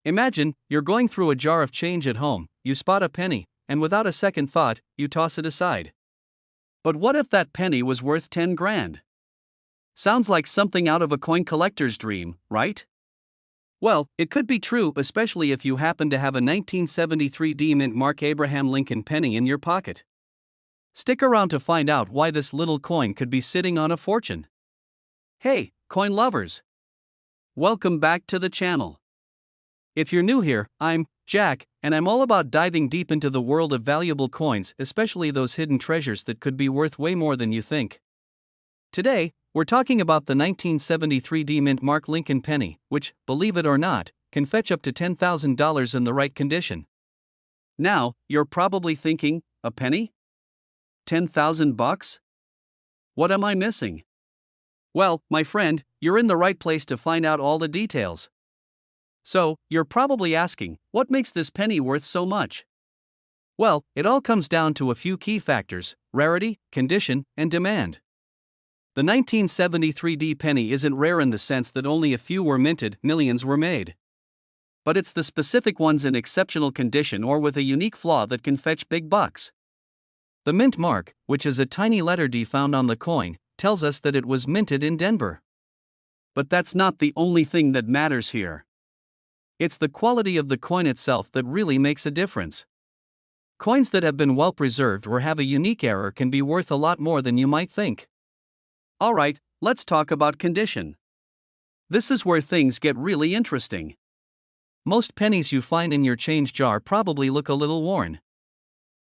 Imagine, you're going through a jar of change at home, you spot a penny, and without a second thought, you toss it aside. But what if that penny was worth 10 grand? Sounds like something out of a coin collector's dream, right? Well, it could be true, especially if you happen to have a 1973 D Mint Mark Abraham Lincoln penny in your pocket. Stick around to find out why this little coin could be sitting on a fortune. Hey, coin lovers! Welcome back to the channel. If you're new here, I'm Jack, and I'm all about diving deep into the world of valuable coins, especially those hidden treasures that could be worth way more than you think. Today, we're talking about the 1973 D Mint Mark Lincoln penny, which, believe it or not, can fetch up to $10,000 in the right condition. Now, you're probably thinking, a penny? 10,000 bucks? What am I missing? Well, my friend, you're in the right place to find out all the details. So, you're probably asking, what makes this penny worth so much? Well, it all comes down to a few key factors: rarity, condition, and demand. The 1973 D penny isn't rare in the sense that only a few were minted, millions were made. But it's the specific ones in exceptional condition or with a unique flaw that can fetch big bucks. The mint mark, which is a tiny letter D found on the coin, tells us that it was minted in Denver. But that's not the only thing that matters here. It's the quality of the coin itself that really makes a difference. Coins that have been well preserved or have a unique error can be worth a lot more than you might think. Alright, let's talk about condition. This is where things get really interesting. Most pennies you find in your change jar probably look a little worn.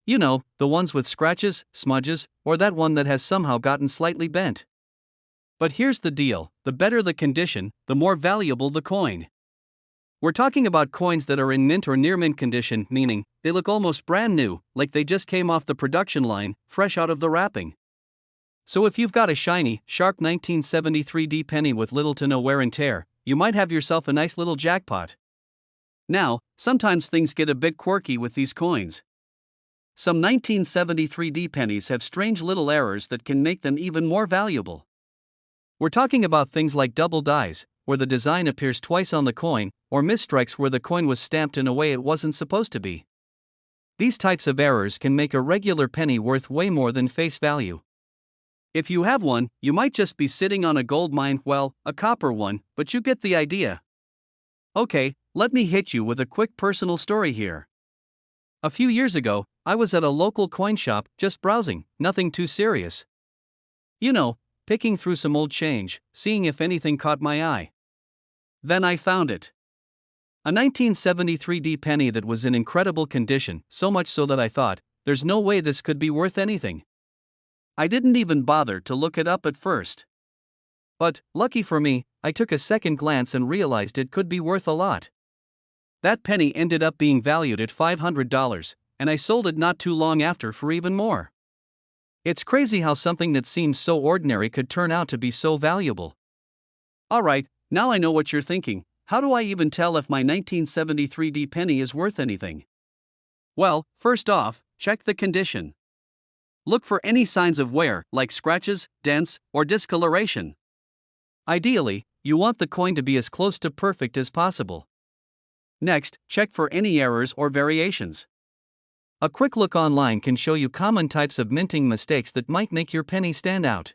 You know, the ones with scratches, smudges, or that one that has somehow gotten slightly bent. But here's the deal: the better the condition, the more valuable the coin. We're talking about coins that are in mint or near mint condition, meaning they look almost brand new, like they just came off the production line, fresh out of the wrapping. So if you've got a shiny, sharp 1973 D penny with little to no wear and tear, you might have yourself a nice little jackpot. Now, sometimes things get a bit quirky with these coins. Some 1973 D pennies have strange little errors that can make them even more valuable. We're talking about things like double dies, where the design appears twice on the coin, or misstrikes where the coin was stamped in a way it wasn't supposed to be. These types of errors can make a regular penny worth way more than face value. If you have one, you might just be sitting on a gold mine, well, a copper one, but you get the idea. Okay, let me hit you with a quick personal story here. A few years ago, I was at a local coin shop, just browsing, nothing too serious. You know, picking through some old change, seeing if anything caught my eye. Then I found it. A 1973 D penny that was in incredible condition, so much so that I thought, there's no way this could be worth anything. I didn't even bother to look it up at first. But, lucky for me, I took a second glance and realized it could be worth a lot. That penny ended up being valued at $500, and I sold it not too long after for even more. It's crazy how something that seems so ordinary could turn out to be so valuable. Alright, now I know what you're thinking: how do I even tell if my 1973 D penny is worth anything? Well, first off, check the condition. Look for any signs of wear, like scratches, dents, or discoloration. Ideally, you want the coin to be as close to perfect as possible. Next, check for any errors or variations. A quick look online can show you common types of minting mistakes that might make your penny stand out.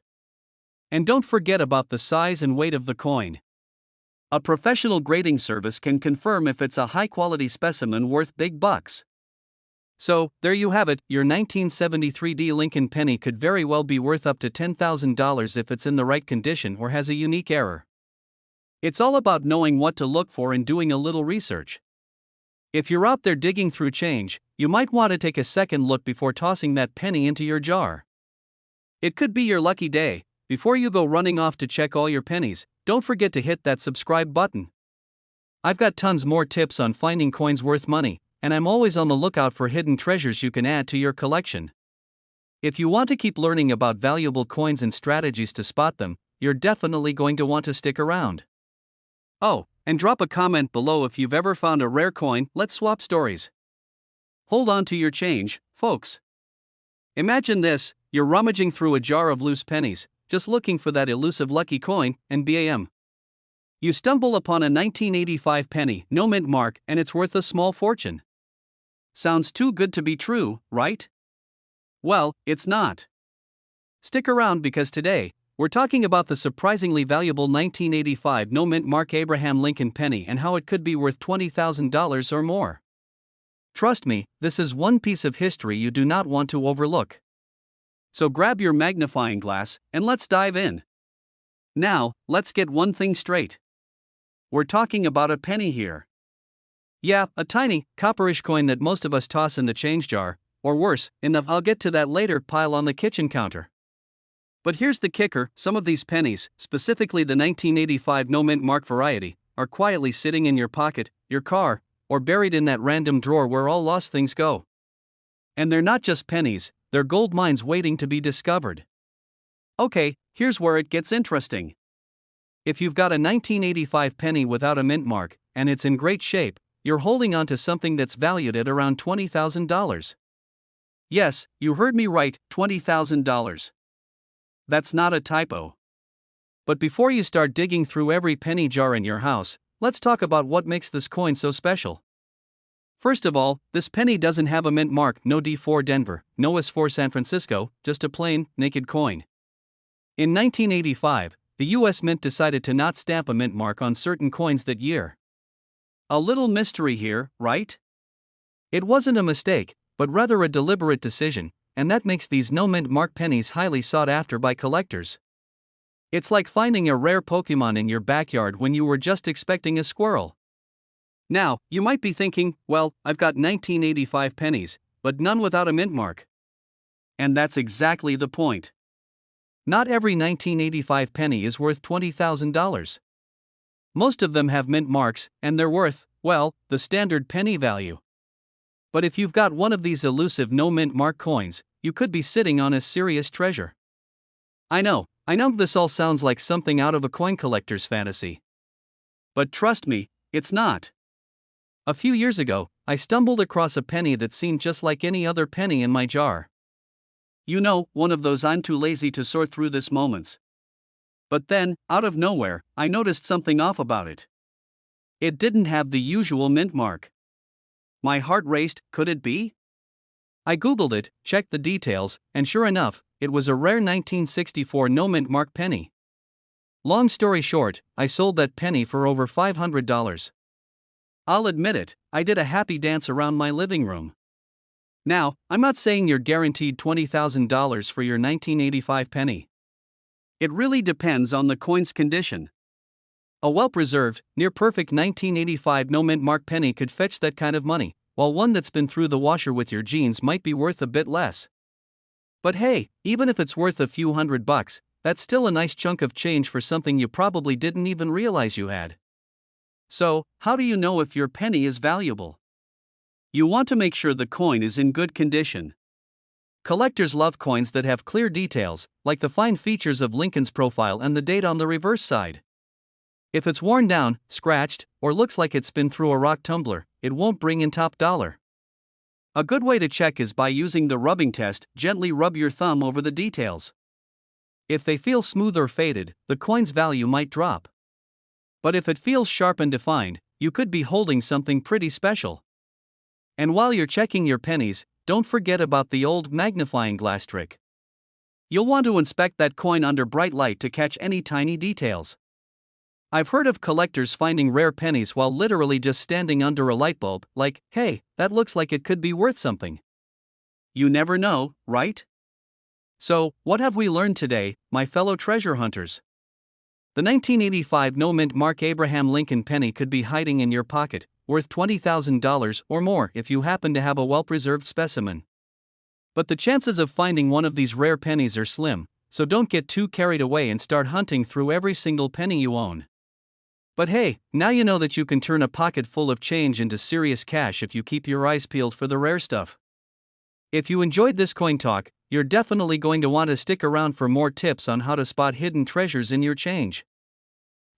And don't forget about the size and weight of the coin. A professional grading service can confirm if it's a high-quality specimen worth big bucks. So, there you have it: your 1973 D Lincoln penny could very well be worth up to $10,000 if it's in the right condition or has a unique error. It's all about knowing what to look for and doing a little research. If you're out there digging through change, you might want to take a second look before tossing that penny into your jar. It could be your lucky day. Before you go running off to check all your pennies, don't forget to hit that subscribe button. I've got tons more tips on finding coins worth money, and I'm always on the lookout for hidden treasures you can add to your collection. If you want to keep learning about valuable coins and strategies to spot them, you're definitely going to want to stick around. Oh, and drop a comment below if you've ever found a rare coin. Let's swap stories. Hold on to your change, folks. Imagine this: you're rummaging through a jar of loose pennies, just looking for that elusive lucky coin, and bam! You stumble upon a 1985 penny, no mint mark, and it's worth a small fortune. Sounds too good to be true, right? Well, it's not. Stick around because today, we're talking about the surprisingly valuable 1985 no mint mark Abraham Lincoln penny and how it could be worth $20,000 or more. Trust me, this is one piece of history you do not want to overlook. So grab your magnifying glass and let's dive in. Now, let's get one thing straight. We're talking about a penny here. Yeah, a tiny, copperish coin that most of us toss in the change jar, or worse, in the "I'll get to that later" pile on the kitchen counter. But here's the kicker: some of these pennies, specifically the 1985 no mint mark variety, are quietly sitting in your pocket, your car, or buried in that random drawer where all lost things go. And they're not just pennies, they're gold mines waiting to be discovered. Okay, here's where it gets interesting. If you've got a 1985 penny without a mint mark, and it's in great shape, you're holding on to something that's valued at around $20,000. Yes, you heard me right, $20,000. That's not a typo. But before you start digging through every penny jar in your house, let's talk about what makes this coin so special. First of all, this penny doesn't have a mint mark, no D for Denver, no S for San Francisco, just a plain, naked coin. In 1985, the US Mint decided to not stamp a mint mark on certain coins that year. A little mystery here, right? It wasn't a mistake, but rather a deliberate decision, and that makes these no mint mark pennies highly sought after by collectors. It's like finding a rare Pokemon in your backyard when you were just expecting a squirrel. Now, you might be thinking, well, I've got 1985 pennies, but none without a mint mark. And that's exactly the point. Not every 1985 penny is worth $20,000. Most of them have mint marks, and they're worth, well, the standard penny value. But if you've got one of these elusive no mint mark coins, you could be sitting on a serious treasure. I know this all sounds like something out of a coin collector's fantasy. But trust me, it's not. A few years ago, I stumbled across a penny that seemed just like any other penny in my jar. You know, one of those "I'm too lazy to sort through this" moments. But then, out of nowhere, I noticed something off about it. It didn't have the usual mint mark. My heart raced. Could it be? I googled it, checked the details, and sure enough, it was a rare 1964 no mint mark penny. Long story short, I sold that penny for over $500. I'll admit it, I did a happy dance around my living room. Now, I'm not saying you're guaranteed $20,000 for your 1985 penny. It really depends on the coin's condition. A well-preserved, near-perfect 1985 no mint mark penny could fetch that kind of money, while one that's been through the washer with your jeans might be worth a bit less. But hey, even if it's worth a few $100, that's still a nice chunk of change for something you probably didn't even realize you had. So, how do you know if your penny is valuable? You want to make sure the coin is in good condition. Collectors love coins that have clear details, like the fine features of Lincoln's profile and the date on the reverse side. If it's worn down, scratched, or looks like it's been through a rock tumbler, it won't bring in top dollar. A good way to check is by using the rubbing test. Gently rub your thumb over the details. If they feel smooth or faded, the coin's value might drop. But if it feels sharp and defined, you could be holding something pretty special. And while you're checking your pennies, don't forget about the old magnifying glass trick. You'll want to inspect that coin under bright light to catch any tiny details. I've heard of collectors finding rare pennies while literally just standing under a light bulb, like, hey, that looks like it could be worth something. You never know, right? So, what have we learned today, my fellow treasure hunters? The 1985 no mint mark Abraham Lincoln penny could be hiding in your pocket, worth $20,000 or more if you happen to have a well-preserved specimen. But the chances of finding one of these rare pennies are slim, so don't get too carried away and start hunting through every single penny you own. But hey, now you know that you can turn a pocket full of change into serious cash if you keep your eyes peeled for the rare stuff. If you enjoyed this coin talk, you're definitely going to want to stick around for more tips on how to spot hidden treasures in your change.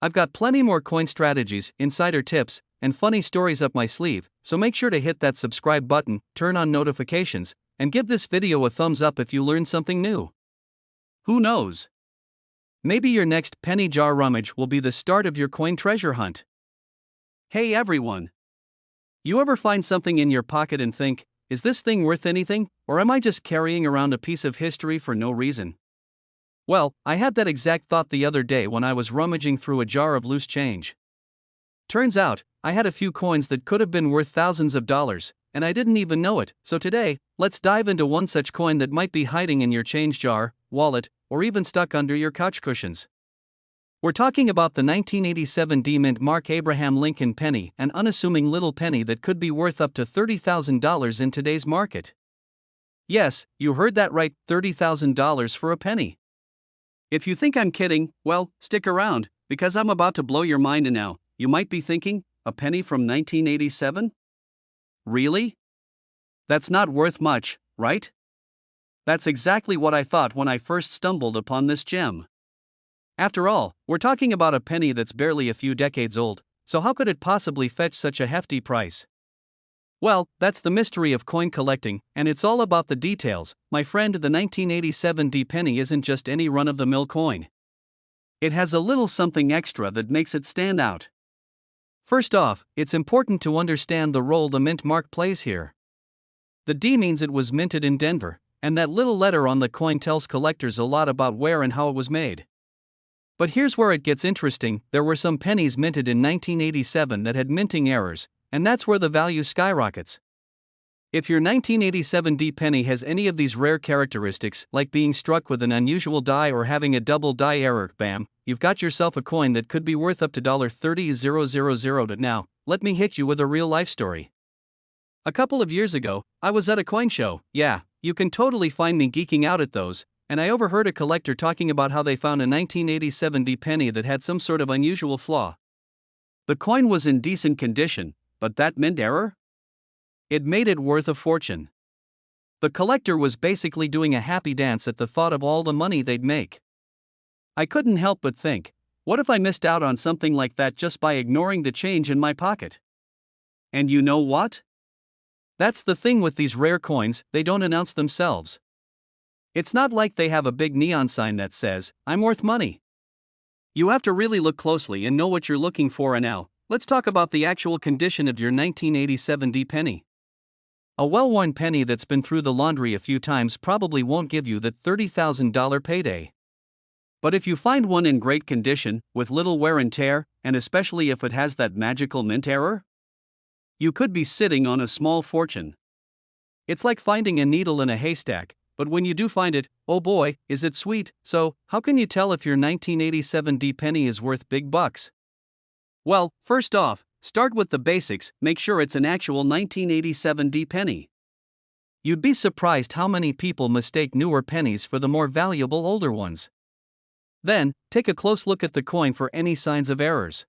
I've got plenty more coin strategies, insider tips, and funny stories up my sleeve, so make sure to hit that subscribe button, turn on notifications, and give this video a thumbs up if you learned something new. Who knows? Maybe your next penny jar rummage will be the start of your coin treasure hunt. Hey everyone! You ever find something in your pocket and think, is this thing worth anything, or am I just carrying around a piece of history for no reason? Well, I had that exact thought the other day when I was rummaging through a jar of loose change. Turns out, I had a few coins that could have been worth thousands of dollars, and I didn't even know it. So today, let's dive into one such coin that might be hiding in your change jar, wallet, or even stuck under your couch cushions. We're talking about the 1987 D-Mint Mark Abraham Lincoln penny, an unassuming little penny that could be worth up to $30,000 in today's market. Yes, you heard that right, $30,000 for a penny. If you think I'm kidding, well, stick around, because I'm about to blow your mind now. You might be thinking, a penny from 1987? Really? That's not worth much, right? That's exactly what I thought when I first stumbled upon this gem. After all, we're talking about a penny that's barely a few decades old, so how could it possibly fetch such a hefty price? Well, that's the mystery of coin collecting, and it's all about the details. My friend, the 1987 D penny isn't just any run-of-the-mill coin. It has a little something extra that makes it stand out. First off, it's important to understand the role the mint mark plays here. The D means it was minted in Denver, and that little letter on the coin tells collectors a lot about where and how it was made. But here's where it gets interesting. There were some pennies minted in 1987 that had minting errors, and that's where the value skyrockets. If your 1987 D penny has any of these rare characteristics, like being struck with an unusual die or having a double die error, bam, you've got yourself a coin that could be worth up to $30,000. Now, let me hit you with a real-life story. A couple of years ago, I was at a coin show. Yeah, you can totally find me geeking out at those, and I overheard a collector talking about how they found a 1987 D penny that had some sort of unusual flaw. The coin was in decent condition, but that mint error? It made it worth a fortune. The collector was basically doing a happy dance at the thought of all the money they'd make. I couldn't help but think, what if I missed out on something like that just by ignoring the change in my pocket? And you know what? That's the thing with these rare coins, they don't announce themselves. It's not like they have a big neon sign that says, I'm worth money. You have to really look closely and know what you're looking for. And now, let's talk about the actual condition of your 1987 D penny. A well-worn penny that's been through the laundry a few times probably won't give you that $30,000 payday. But if you find one in great condition, with little wear and tear, and especially if it has that magical mint error, you could be sitting on a small fortune. It's like finding a needle in a haystack, but when you do find it, oh boy, is it sweet. So, how can you tell if your 1987 D penny is worth big bucks? Well, first off, start with the basics. Make sure it's an actual 1987 D penny. You'd be surprised how many people mistake newer pennies for the more valuable older ones. Then, take a close look at the coin for any signs of errors.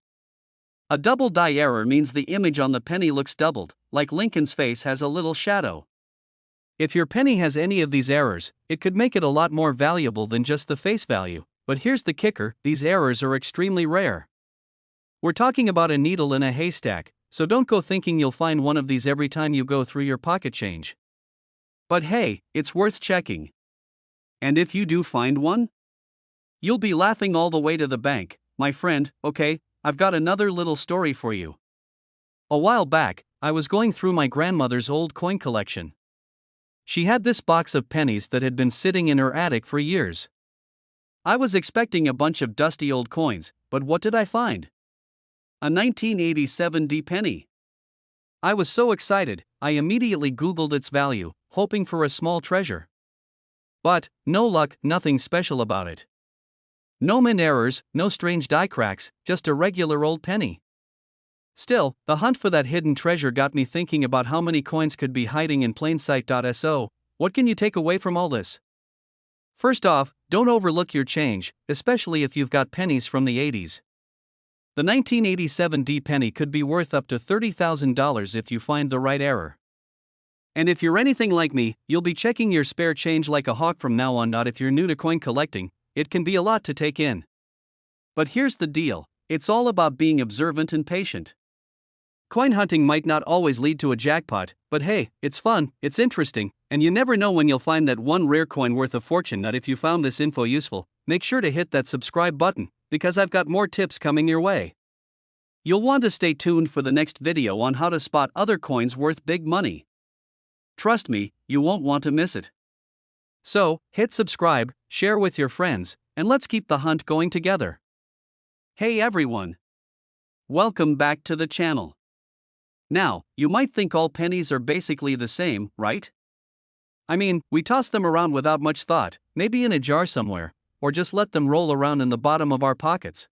A double die error means the image on the penny looks doubled, like Lincoln's face has a little shadow. If your penny has any of these errors, it could make it a lot more valuable than just the face value. But here's the kicker, these errors are extremely rare. We're talking about a needle in a haystack, so don't go thinking you'll find one of these every time you go through your pocket change. But hey, it's worth checking. And if you do find one, you'll be laughing all the way to the bank, my friend. Okay, I've got another little story for you. A while back, I was going through my grandmother's old coin collection. She had this box of pennies that had been sitting in her attic for years. I was expecting a bunch of dusty old coins, but what did I find? A 1987 D penny. I was so excited, I immediately Googled its value, hoping for a small treasure. But, no luck, nothing special about it. No mint errors, no strange die cracks, just a regular old penny. Still, the hunt for that hidden treasure got me thinking about how many coins could be hiding in plain sight. So, what can you take away from all this? First off, don't overlook your change, especially if you've got pennies from the 80s. The 1987 D penny could be worth up to $30,000 if you find the right error. And if you're anything like me, you'll be checking your spare change like a hawk from now on. Not if you're new to coin collecting, it can be a lot to take in. But here's the deal, it's all about being observant and patient. Coin hunting might not always lead to a jackpot, but hey, it's fun, it's interesting, and you never know when you'll find that one rare coin worth a fortune. Now, if you found this info useful, make sure to hit that subscribe button, because I've got more tips coming your way. You'll want to stay tuned for the next video on how to spot other coins worth big money. Trust me, you won't want to miss it. So, hit subscribe, share with your friends, and let's keep the hunt going together. Hey everyone! Welcome back to the channel. Now, you might think all pennies are basically the same, right? I mean, we toss them around without much thought, maybe in a jar somewhere, or just let them roll around in the bottom of our pockets.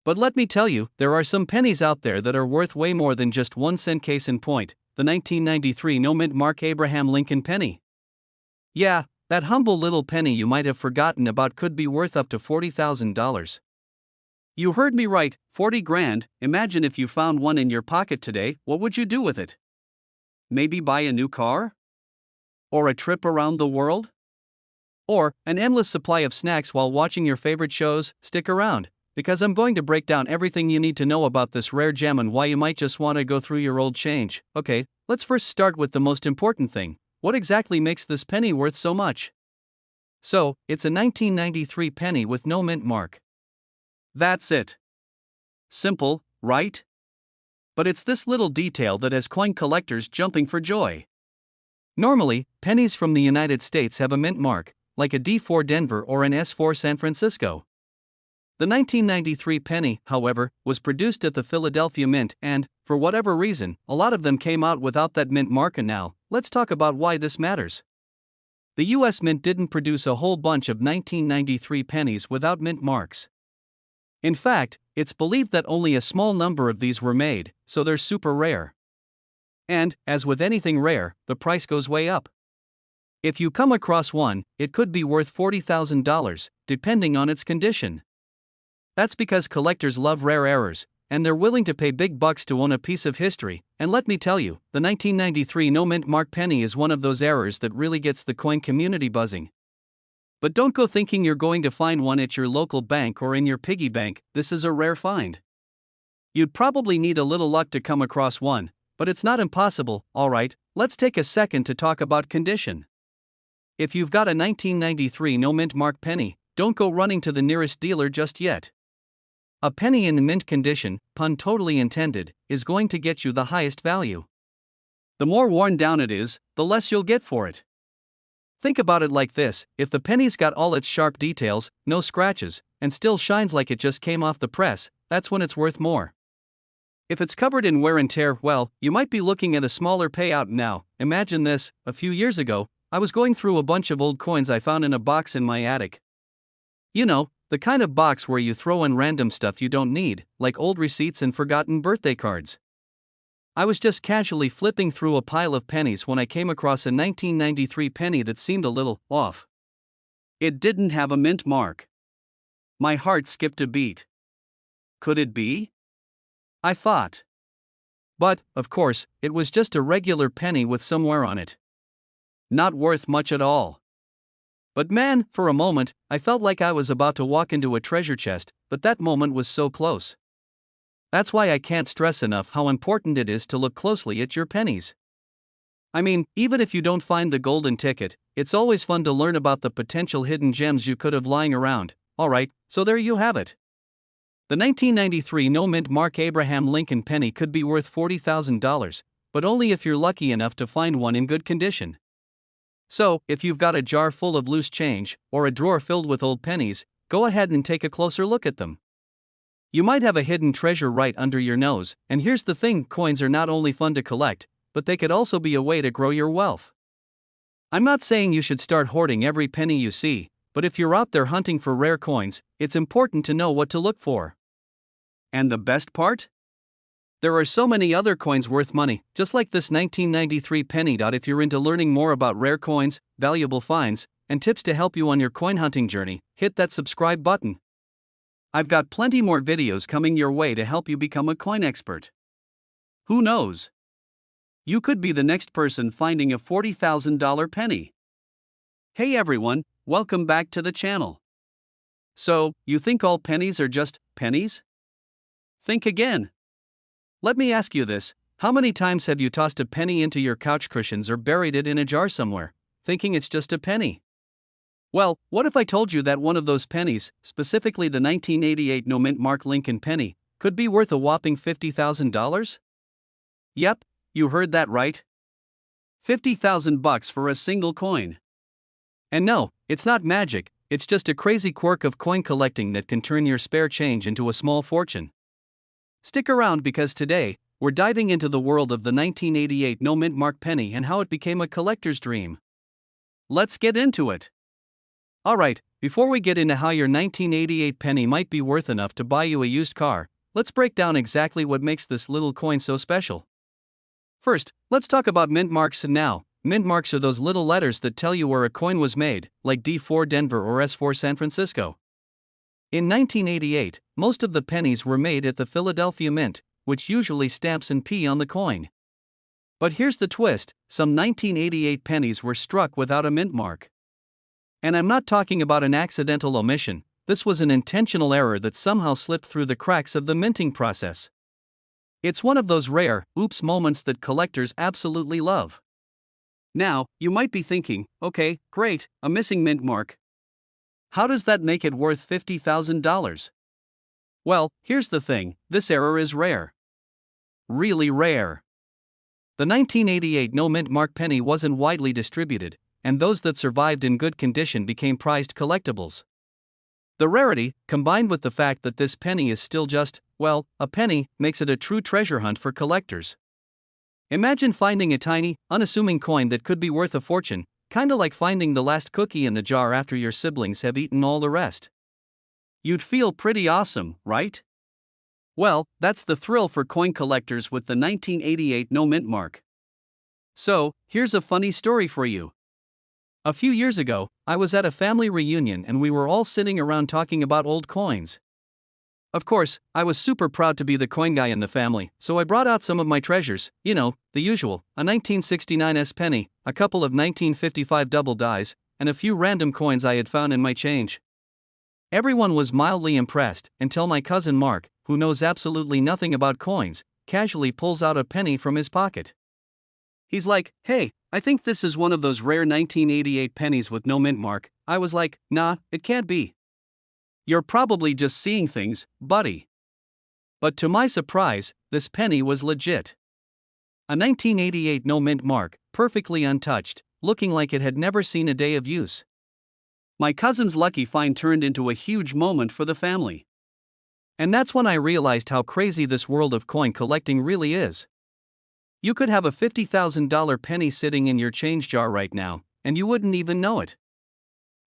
But let me tell you, there are some pennies out there that are worth way more than just 1 cent. Case in point, the 1993 no-mint mark Abraham Lincoln penny. Yeah, that humble little penny you might have forgotten about could be worth up to $40,000. You heard me right, 40 grand. Imagine if you found one in your pocket today, what would you do with it? Maybe buy a new car? Or a trip around the world? Or an endless supply of snacks while watching your favorite shows? Stick around, because I'm going to break down everything you need to know about this rare gem and why you might just want to go through your old change. Okay, let's first start with the most important thing. What exactly makes this penny worth so much? So, it's a 1993 penny with no mint mark. That's it. Simple, right? But it's this little detail that has coin collectors jumping for joy. Normally, pennies from the United States have a mint mark, like a D4 Denver or an S4 San Francisco. The 1993 penny, however, was produced at the Philadelphia Mint and, for whatever reason, a lot of them came out without that mint mark. And now, let's talk about why this matters. The US Mint didn't produce a whole bunch of 1993 pennies without mint marks. In fact, it's believed that only a small number of these were made, so they're super rare. And, as with anything rare, the price goes way up. If you come across one, it could be worth $40,000, depending on its condition. That's because collectors love rare errors, and they're willing to pay big bucks to own a piece of history. And let me tell you, the 1993 no mint mark penny is one of those errors that really gets the coin community buzzing. But don't go thinking you're going to find one at your local bank or in your piggy bank. This is a rare find. You'd probably need a little luck to come across one, but it's not impossible. Alright, let's take a second to talk about condition. If you've got a 1993 no mint mark penny, don't go running to the nearest dealer just yet. A penny in mint condition, pun totally intended, is going to get you the highest value. The more worn down it is, the less you'll get for it. Think about it like this: if the penny's got all its sharp details, no scratches, and still shines like it just came off the press, that's when it's worth more. If it's covered in wear and tear, well, you might be looking at a smaller payout. Now, imagine this: a few years ago, I was going through a bunch of old coins I found in a box in my attic. You know, the kind of box where you throw in random stuff you don't need, like old receipts and forgotten birthday cards. I was just casually flipping through a pile of pennies when I came across a 1993 penny that seemed a little off. It didn't have a mint mark. My heart skipped a beat. Could it be? I thought. But, of course, it was just a regular penny with some wear on it. Not worth much at all. But man, for a moment, I felt like I was about to walk into a treasure chest, but that moment was so close. That's why I can't stress enough how important it is to look closely at your pennies. I mean, even if you don't find the golden ticket, it's always fun to learn about the potential hidden gems you could have lying around. Alright, so there you have it. The 1993 no mint mark Abraham Lincoln penny could be worth $40,000, but only if you're lucky enough to find one in good condition. So, if you've got a jar full of loose change, or a drawer filled with old pennies, go ahead and take a closer look at them. You might have a hidden treasure right under your nose, and here's the thing: coins are not only fun to collect, but they could also be a way to grow your wealth. I'm not saying you should start hoarding every penny you see, but if you're out there hunting for rare coins, it's important to know what to look for. And the best part? There are so many other coins worth money, just like this 1993 penny. If you're into learning more about rare coins, valuable finds, and tips to help you on your coin hunting journey, hit that subscribe button. I've got plenty more videos coming your way to help you become a coin expert. Who knows? You could be the next person finding a $40,000 penny. Hey everyone, welcome back to the channel. So, you think all pennies are just pennies? Think again. Let me ask you this: how many times have you tossed a penny into your couch cushions or buried it in a jar somewhere, thinking it's just a penny? Well, what if I told you that one of those pennies, specifically the 1988 no mint mark Lincoln penny, could be worth a whopping $50,000? Yep, you heard that right. $50,000 for a single coin. And no, it's not magic, it's just a crazy quirk of coin collecting that can turn your spare change into a small fortune. Stick around because today, we're diving into the world of the 1988 no mint mark penny and how it became a collector's dream. Let's get into it. Alright, before we get into how your 1988 penny might be worth enough to buy you a used car, let's break down exactly what makes this little coin so special. First, let's talk about mint marks. Now, mint marks are those little letters that tell you where a coin was made, like D4 Denver or S4 San Francisco. In 1988, most of the pennies were made at the Philadelphia Mint, which usually stamps an P on the coin. But here's the twist: some 1988 pennies were struck without a mint mark. And I'm not talking about an accidental omission, this was an intentional error that somehow slipped through the cracks of the minting process. It's one of those rare, oops moments that collectors absolutely love. Now, you might be thinking, okay, great, a missing mint mark. How does that make it worth $50,000? Well, here's the thing: this error is rare. Really rare. The 1988 no mint mark penny wasn't widely distributed, and those that survived in good condition became prized collectibles. The rarity, combined with the fact that this penny is still just, well, a penny, makes it a true treasure hunt for collectors. Imagine finding a tiny, unassuming coin that could be worth a fortune, kinda like finding the last cookie in the jar after your siblings have eaten all the rest. You'd feel pretty awesome, right? Well, that's the thrill for coin collectors with the 1988 no mint mark. So, here's a funny story for you. A few years ago, I was at a family reunion and we were all sitting around talking about old coins. Of course, I was super proud to be the coin guy in the family, so I brought out some of my treasures, the usual: a 1969 S penny, a couple of 1955 double dies, and a few random coins I had found in my change. Everyone was mildly impressed until my cousin Mark, who knows absolutely nothing about coins, casually pulls out a penny from his pocket. He's like, "Hey, I think this is one of those rare 1988 pennies with no mint mark." I was like, "Nah, it can't be. You're probably just seeing things, buddy." But to my surprise, this penny was legit. A 1988 no mint mark, perfectly untouched, looking like it had never seen a day of use. My cousin's lucky find turned into a huge moment for the family. And that's when I realized how crazy this world of coin collecting really is. You could have a $50,000 penny sitting in your change jar right now, and you wouldn't even know it.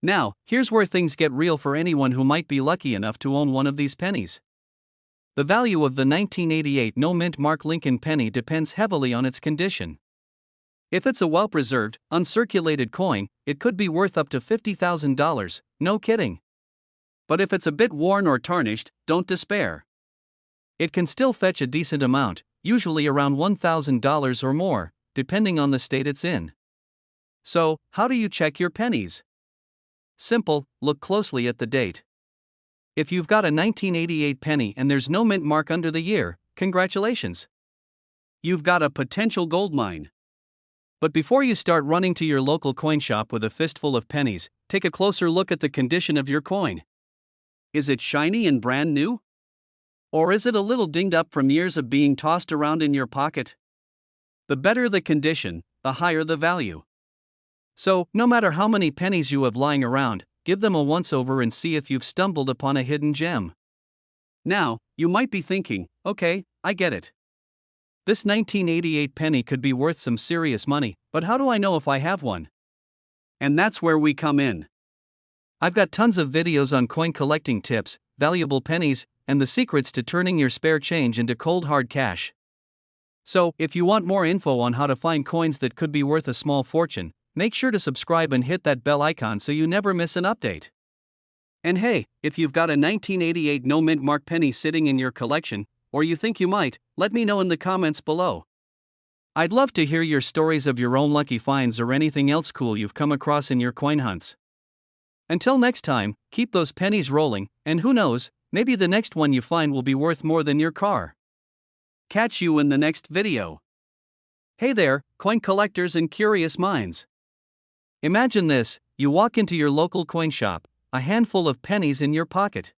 Now, here's where things get real for anyone who might be lucky enough to own one of these pennies. The value of the 1988 no mint mark Lincoln penny depends heavily on its condition. If it's a well-preserved, uncirculated coin, it could be worth up to $50,000, no kidding. But if it's a bit worn or tarnished, don't despair. It can still fetch a decent amount, usually around $1,000 or more, depending on the state it's in. So, how do you check your pennies? Simple: look closely at the date. If you've got a 1988 penny and there's no mint mark under the year, congratulations. You've got a potential goldmine. But before you start running to your local coin shop with a fistful of pennies, take a closer look at the condition of your coin. Is it shiny and brand new? Or is it a little dinged up from years of being tossed around in your pocket? The better the condition, the higher the value. So, no matter how many pennies you have lying around, give them a once-over and see if you've stumbled upon a hidden gem. Now, you might be thinking, okay, I get it. This 1988 penny could be worth some serious money, but how do I know if I have one? And that's where we come in. I've got tons of videos on coin collecting tips, valuable pennies, and the secrets to turning your spare change into cold hard cash. So, if you want more info on how to find coins that could be worth a small fortune, make sure to subscribe and hit that bell icon so you never miss an update. And hey, if you've got a 1988 no mint mark penny sitting in your collection, or you think you might, let me know in the comments below. I'd love to hear your stories of your own lucky finds or anything else cool you've come across in your coin hunts. Until next time, keep those pennies rolling, and who knows, maybe the next one you find will be worth more than your car. Catch you in the next video. Hey there, coin collectors and curious minds. Imagine this: you walk into your local coin shop, a handful of pennies in your pocket.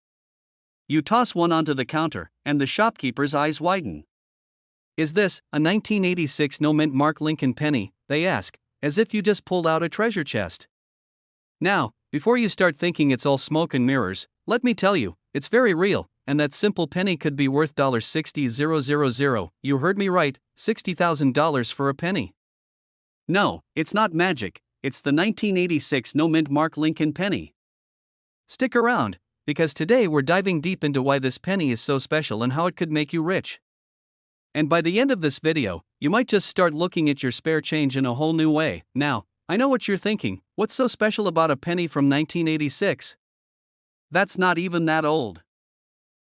You toss one onto the counter, and the shopkeeper's eyes widen. Is this a 1986 no-mint Mark Lincoln penny? They ask, as if you just pulled out a treasure chest. Now, before you start thinking it's all smoke and mirrors, let me tell you, it's very real, and that simple penny could be worth $60,000. You heard me right, $60,000 for a penny. No, it's not magic, it's the 1986 no-mint Mark Lincoln penny. Stick around, because today we're diving deep into why this penny is so special and how it could make you rich. And by the end of this video, you might just start looking at your spare change in a whole new way. Now, I know what you're thinking: what's so special about a penny from 1986? That's not even that old.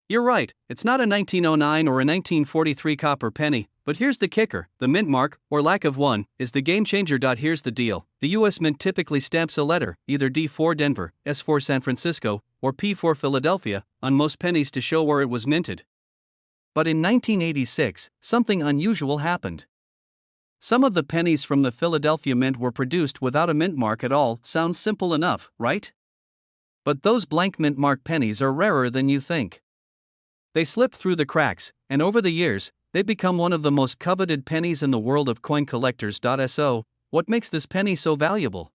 You're right, it's not a 1909 or a 1943 copper penny, but here's the kicker: the mint mark, or lack of one, is the game changer. Here's the deal: the US Mint typically stamps a letter, either D for Denver, S for San Francisco, or P for Philadelphia, on most pennies to show where it was minted. But in 1986, something unusual happened. Some of the pennies from the Philadelphia Mint were produced without a mint mark at all. Sounds simple enough, right? But those blank mint mark pennies are rarer than you think. They slip through the cracks, and over the years, they've become one of the most coveted pennies in the world of coin collectors. So, what makes this penny so valuable?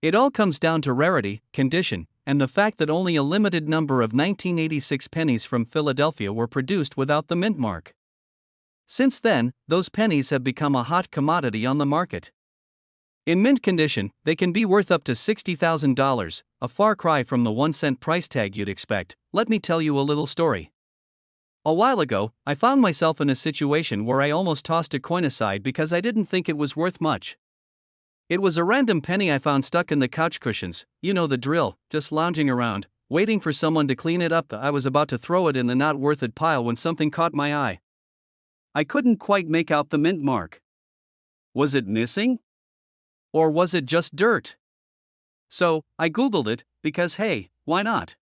It all comes down to rarity, condition, and the fact that only a limited number of 1986 pennies from Philadelphia were produced without the mint mark. Since then, those pennies have become a hot commodity on the market. In mint condition, they can be worth up to $60,000, a far cry from the 1-cent price tag you'd expect. Let me tell you a little story. A while ago, I found myself in a situation where I almost tossed a coin aside because I didn't think it was worth much. It was a random penny I found stuck in the couch cushions, you know the drill, just lounging around, waiting for someone to clean it up. I was about to throw it in the not worth it pile when something caught my eye. I couldn't quite make out the mint mark. Was it missing? Or was it just dirt? So, I Googled it, because hey, why not?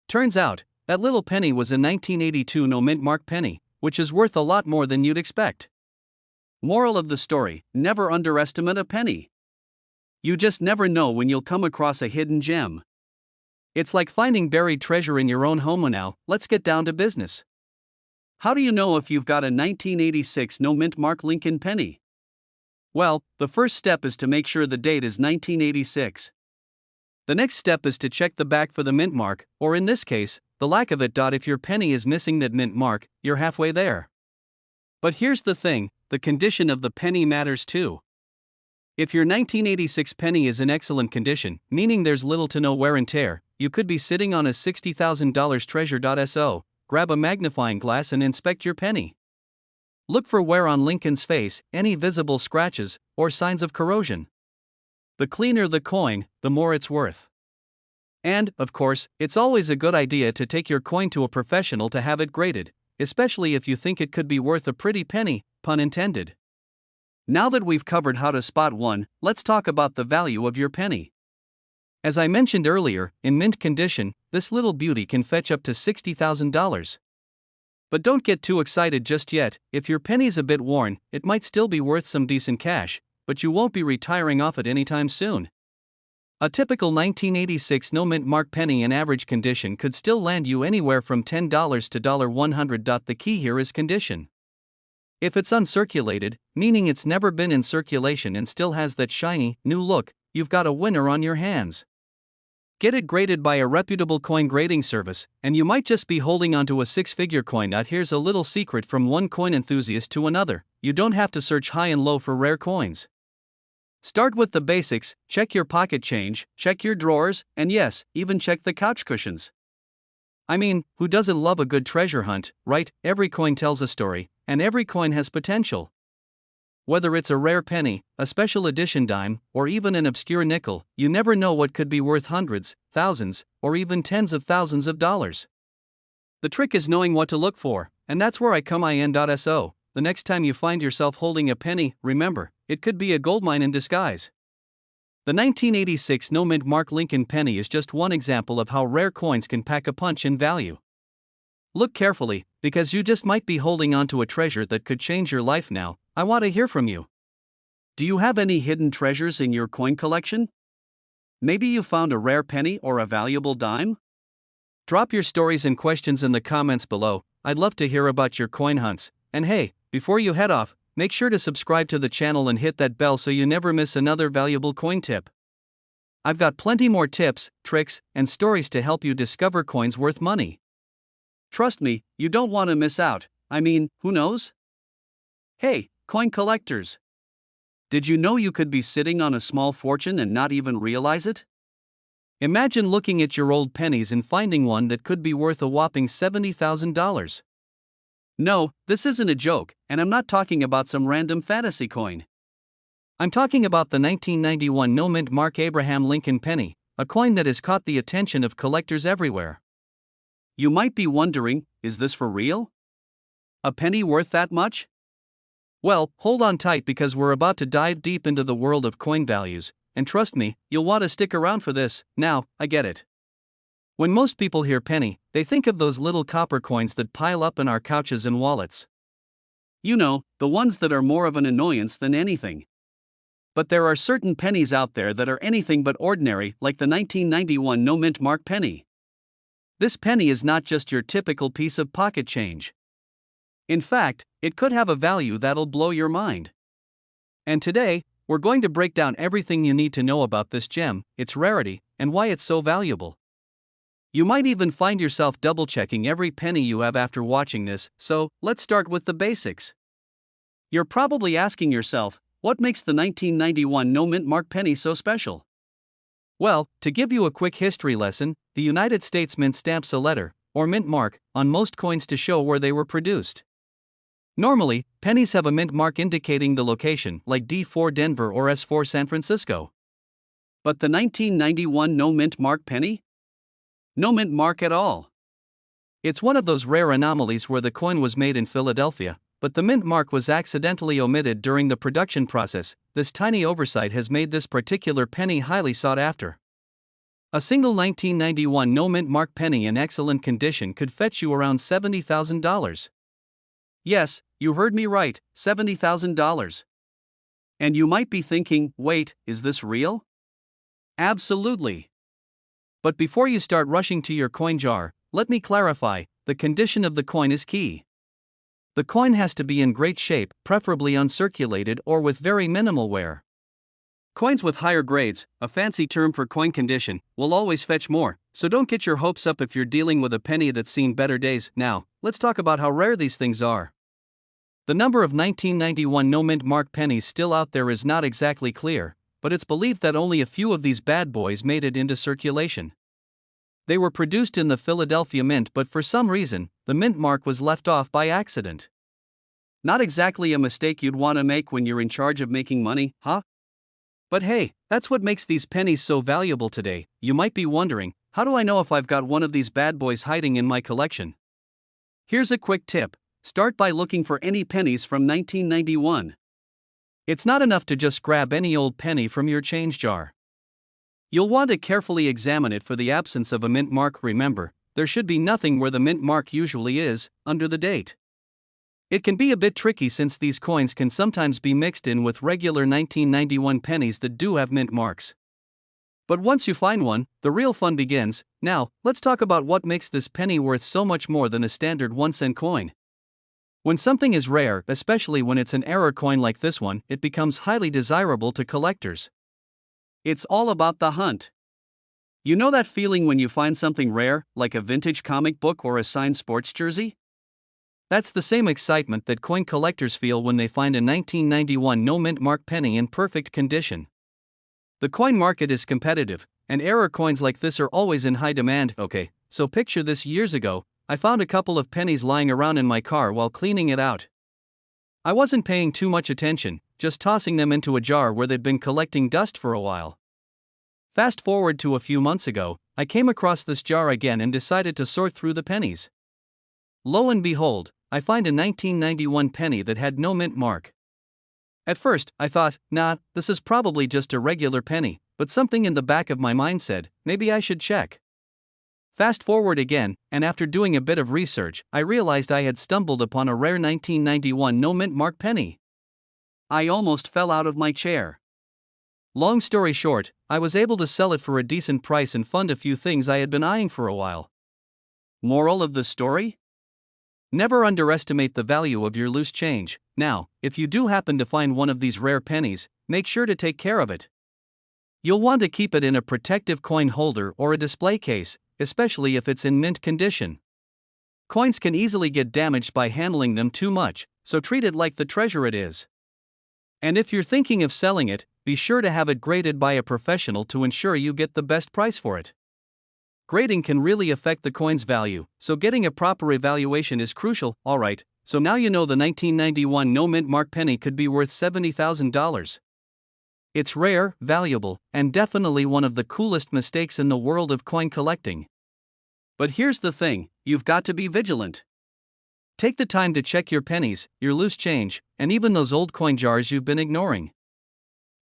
Turns out, that little penny was a 1982 no-mint mark penny, which is worth a lot more than you'd expect. Moral of the story: never underestimate a penny. You just never know when you'll come across a hidden gem. It's like finding buried treasure in your own home. Now, let's get down to business. How do you know if you've got a 1986 no-mint Mark Lincoln penny? Well, the first step is to make sure the date is 1986. The next step is to check the back for the mint mark, or in this case, the lack of it. If your penny is missing that mint mark, you're halfway there. But here's the thing: the condition of the penny matters too. If your 1986 penny is in excellent condition, meaning there's little to no wear and tear, you could be sitting on a $60,000 treasure. So, grab a magnifying glass and inspect your penny. Look for wear on Lincoln's face, any visible scratches, or signs of corrosion. The cleaner the coin, the more it's worth. And, of course, it's always a good idea to take your coin to a professional to have it graded, especially if you think it could be worth a pretty penny, pun intended. Now that we've covered how to spot one, let's talk about the value of your penny. As I mentioned earlier, in mint condition, this little beauty can fetch up to $60,000. But don't get too excited just yet. If your penny's a bit worn, it might still be worth some decent cash, but you won't be retiring off it anytime soon. A typical 1986 no-mint mark penny in average condition could still land you anywhere from $10 to $100. The key here is condition. If it's uncirculated, meaning it's never been in circulation and still has that shiny, new look, you've got a winner on your hands. Get it graded by a reputable coin grading service, and you might just be holding onto a six-figure coin. Here's a little secret from one coin enthusiast to another: you don't have to search high and low for rare coins. Start with the basics: check your pocket change, check your drawers, and yes, even check the couch cushions. I mean, who doesn't love a good treasure hunt, right? Every coin tells a story, and every coin has potential. Whether it's a rare penny, a special edition dime, or even an obscure nickel, you never know what could be worth hundreds, thousands, or even tens of thousands of dollars. The trick is knowing what to look for, and that's where I come in. So, the next time you find yourself holding a penny, remember, it could be a goldmine in disguise. The 1986 no-mint Mark Lincoln penny is just one example of how rare coins can pack a punch in value. Look carefully, because you just might be holding onto a treasure that could change your life now. I want to hear from you. Do you have any hidden treasures in your coin collection? Maybe you found a rare penny or a valuable dime? Drop your stories and questions in the comments below. I'd love to hear about your coin hunts. And hey, before you head off, make sure to subscribe to the channel and hit that bell so you never miss another valuable coin tip. I've got plenty more tips, tricks, and stories to help you discover coins worth money. Trust me, you don't want to miss out. I mean, who knows? Hey, coin collectors! Did you know you could be sitting on a small fortune and not even realize it? Imagine looking at your old pennies and finding one that could be worth a whopping $70,000. No, this isn't a joke, and I'm not talking about some random fantasy coin. I'm talking about the 1991 no-mint Mark Abraham Lincoln penny, a coin that has caught the attention of collectors everywhere. You might be wondering, is this for real? A penny worth that much? Well, hold on tight because we're about to dive deep into the world of coin values, and trust me, you'll want to stick around for this. Now, I get it. When most people hear penny, they think of those little copper coins that pile up in our couches and wallets. You know, the ones that are more of an annoyance than anything. But there are certain pennies out there that are anything but ordinary, like the 1991 no-mint Mark penny. This penny is not just your typical piece of pocket change. In fact, it could have a value that'll blow your mind. And today, we're going to break down everything you need to know about this gem, its rarity, and why it's so valuable. You might even find yourself double-checking every penny you have after watching this, so let's start with the basics. You're probably asking yourself, what makes the 1991 no-mint Mark penny so special? Well, to give you a quick history lesson, the United States Mint stamps a letter, or mint mark, on most coins to show where they were produced. Normally, pennies have a mint mark indicating the location, like D4 Denver or S4 San Francisco. But the 1991 no-mint Mark penny? No mint mark at all. It's one of those rare anomalies where the coin was made in Philadelphia, but the mint mark was accidentally omitted during the production process. This tiny oversight has made this particular penny highly sought after. A single 1991 no-mint Mark penny in excellent condition could fetch you around $70,000. Yes, you heard me right, $70,000. And you might be thinking, wait, is this real? Absolutely. But before you start rushing to your coin jar, let me clarify, the condition of the coin is key. The coin has to be in great shape, preferably uncirculated or with very minimal wear. Coins with higher grades, a fancy term for coin condition, will always fetch more, so don't get your hopes up if you're dealing with a penny that's seen better days. Now, let's talk about how rare these things are. The number of 1991 no-mint Mark pennies still out there is not exactly clear, but it's believed that only a few of these bad boys made it into circulation. They were produced in the Philadelphia Mint, but for some reason, the mint mark was left off by accident. Not exactly a mistake you'd want to make when you're in charge of making money, huh? But hey, that's what makes these pennies so valuable today. You might be wondering, how do I know if I've got one of these bad boys hiding in my collection? Here's a quick tip. Start by looking for any pennies from 1991. It's not enough to just grab any old penny from your change jar. You'll want to carefully examine it for the absence of a mint mark. Remember, there should be nothing where the mint mark usually is, under the date. It can be a bit tricky since these coins can sometimes be mixed in with regular 1991 pennies that do have mint marks. But once you find one, the real fun begins. Now, let's talk about what makes this penny worth so much more than a standard 1-cent coin. When something is rare, especially when it's an error coin like this one, it becomes highly desirable to collectors. It's all about the hunt. You know that feeling when you find something rare, like a vintage comic book or a signed sports jersey? That's the same excitement that coin collectors feel when they find a 1991 no-mint Mark penny in perfect condition. The coin market is competitive, and error coins like this are always in high demand. Okay, so picture this: years ago, I found a couple of pennies lying around in my car while cleaning it out. I wasn't paying too much attention, just tossing them into a jar where they'd been collecting dust for a while. Fast forward to a few months ago, I came across this jar again and decided to sort through the pennies. Lo and behold, I find a 1991 penny that had no mint mark. At first, I thought, nah, this is probably just a regular penny, but something in the back of my mind said, maybe I should check. Fast forward again, and after doing a bit of research, I realized I had stumbled upon a rare 1991 no mint mark penny. I almost fell out of my chair. Long story short, I was able to sell it for a decent price and fund a few things I had been eyeing for a while. Moral of the story? Never underestimate the value of your loose change. Now, if you do happen to find one of these rare pennies, make sure to take care of it. You'll want to keep it in a protective coin holder or a display case, especially if it's in mint condition. Coins can easily get damaged by handling them too much, so treat it like the treasure it is. And if you're thinking of selling it, be sure to have it graded by a professional to ensure you get the best price for it. Grading can really affect the coin's value, so getting a proper evaluation is crucial. Alright, so now you know the 1991 no mint mark penny could be worth $70,000. It's rare, valuable, and definitely one of the coolest mistakes in the world of coin collecting. But here's the thing, you've got to be vigilant. Take the time to check your pennies, your loose change, and even those old coin jars you've been ignoring.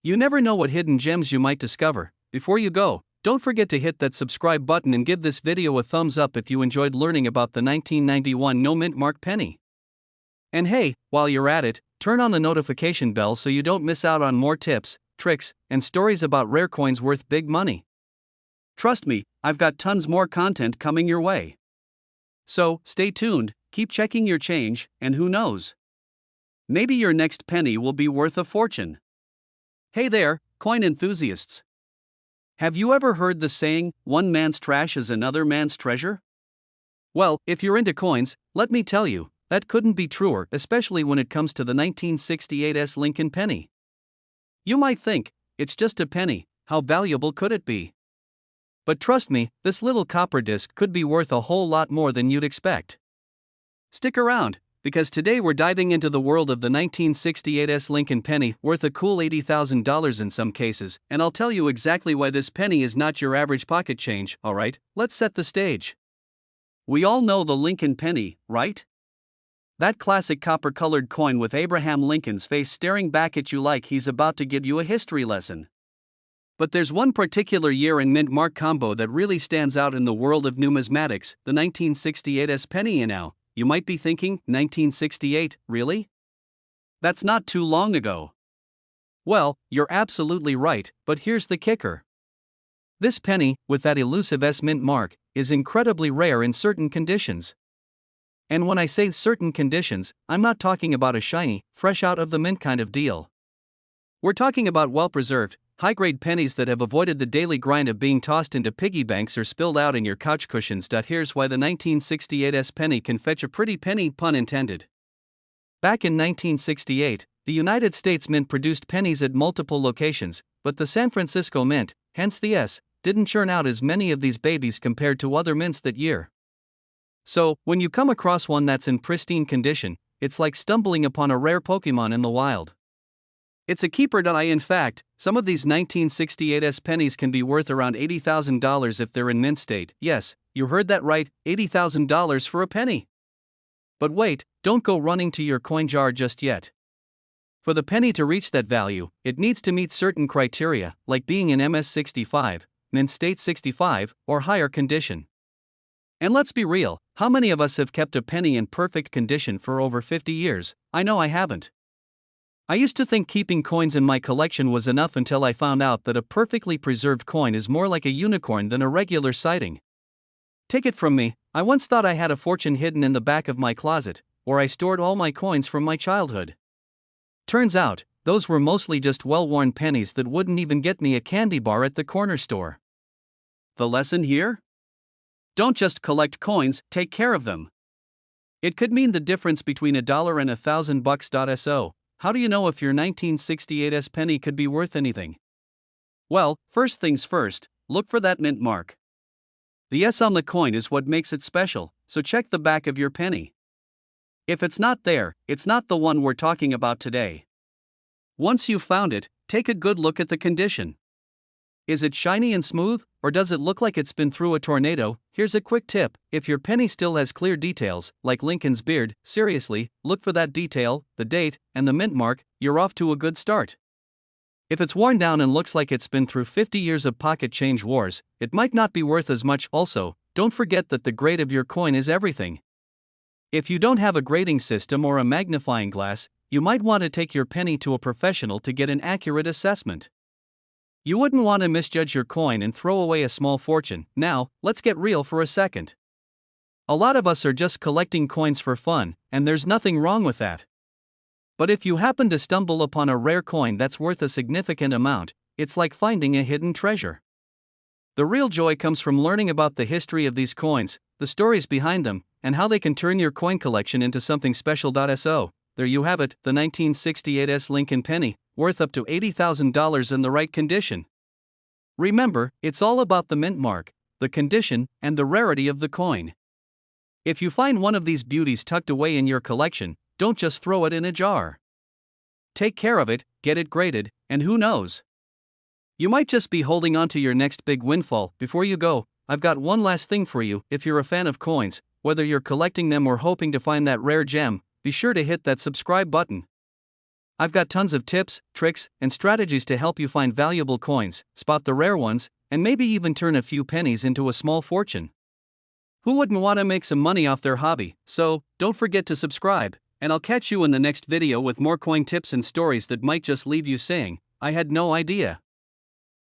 You never know what hidden gems you might discover. Before you go, don't forget to hit that subscribe button and give this video a thumbs up if you enjoyed learning about the 1991 no mint mark penny. And hey, while you're at it, turn on the notification bell so you don't miss out on more tips, tricks, and stories about rare coins worth big money. Trust me, I've got tons more content coming your way. So, stay tuned, keep checking your change, and who knows? Maybe your next penny will be worth a fortune. Hey there, coin enthusiasts. Have you ever heard the saying, one man's trash is another man's treasure? Well, if you're into coins, let me tell you, that couldn't be truer, especially when it comes to the 1968 Lincoln penny. You might think, it's just a penny, how valuable could it be? But trust me, this little copper disc could be worth a whole lot more than you'd expect. Stick around, because today we're diving into the world of the 1968 Lincoln penny, worth a cool $80,000 in some cases, and I'll tell you exactly why this penny is not your average pocket change. Alright, let's set the stage. We all know the Lincoln penny, right? That classic copper-colored coin with Abraham Lincoln's face staring back at you like he's about to give you a history lesson. But there's one particular year and mint mark combo that really stands out in the world of numismatics, the 1968 penny. And now, you might be thinking, 1968, really? That's not too long ago. Well, you're absolutely right, but here's the kicker. This penny, with that elusive mint mark, is incredibly rare in certain conditions. And when I say certain conditions, I'm not talking about a shiny, fresh out of the mint kind of deal. We're talking about well-preserved, high-grade pennies that have avoided the daily grind of being tossed into piggy banks or spilled out in your couch cushions. Here's why the 1968 penny can fetch a pretty penny, pun intended. Back in 1968, the United States Mint produced pennies at multiple locations, but the San Francisco Mint, hence the S, didn't churn out as many of these babies compared to other mints that year. So, when you come across one that's in pristine condition, it's like stumbling upon a rare Pokemon in the wild. It's a keeper. In fact, some of these 1968 pennies can be worth around $80,000 if they're in mint state. Yes, you heard that right, $80,000 for a penny. But wait, don't go running to your coin jar just yet. For the penny to reach that value, it needs to meet certain criteria, like being in MS65, mint state 65, or higher condition. And let's be real, how many of us have kept a penny in perfect condition for over 50 years? I know I haven't. I used to think keeping coins in my collection was enough until I found out that a perfectly preserved coin is more like a unicorn than a regular sighting. Take it from me, I once thought I had a fortune hidden in the back of my closet, where I stored all my coins from my childhood. Turns out, those were mostly just well-worn pennies that wouldn't even get me a candy bar at the corner store. The lesson here? Don't just collect coins, take care of them. It could mean the difference between $1 and $1,000. So, how do you know if your 1968 penny could be worth anything? Well, first things first, look for that mint mark. The S on the coin is what makes it special, so check the back of your penny. If it's not there, it's not the one we're talking about today. Once you've found it, take a good look at the condition. Is it shiny and smooth, or does it look like it's been through a tornado? Here's a quick tip: if your penny still has clear details, like Lincoln's beard, seriously, look for that detail, the date, and the mint mark. You're off to a good start. If it's worn down and looks like it's been through 50 years of pocket change wars, it might not be worth as much. Also, don't forget that the grade of your coin is everything. If you don't have a grading system or a magnifying glass, you might want to take your penny to a professional to get an accurate assessment. You wouldn't want to misjudge your coin and throw away a small fortune. Now, let's get real for a second. A lot of us are just collecting coins for fun, and there's nothing wrong with that. But if you happen to stumble upon a rare coin that's worth a significant amount, it's like finding a hidden treasure. The real joy comes from learning about the history of these coins, the stories behind them, and how they can turn your coin collection into something special. So, there you have it, the 1968 Lincoln penny, worth up to $80,000 in the right condition. Remember, it's all about the mint mark, the condition, and the rarity of the coin. If you find one of these beauties tucked away in your collection, don't just throw it in a jar. Take care of it, get it graded, and who knows? You might just be holding on to your next big windfall. Before you go, I've got one last thing for you. If you're a fan of coins, whether you're collecting them or hoping to find that rare gem, be sure to hit that subscribe button. I've got tons of tips, tricks, and strategies to help you find valuable coins, spot the rare ones, and maybe even turn a few pennies into a small fortune. Who wouldn't want to make some money off their hobby? So, don't forget to subscribe, and I'll catch you in the next video with more coin tips and stories that might just leave you saying, I had no idea.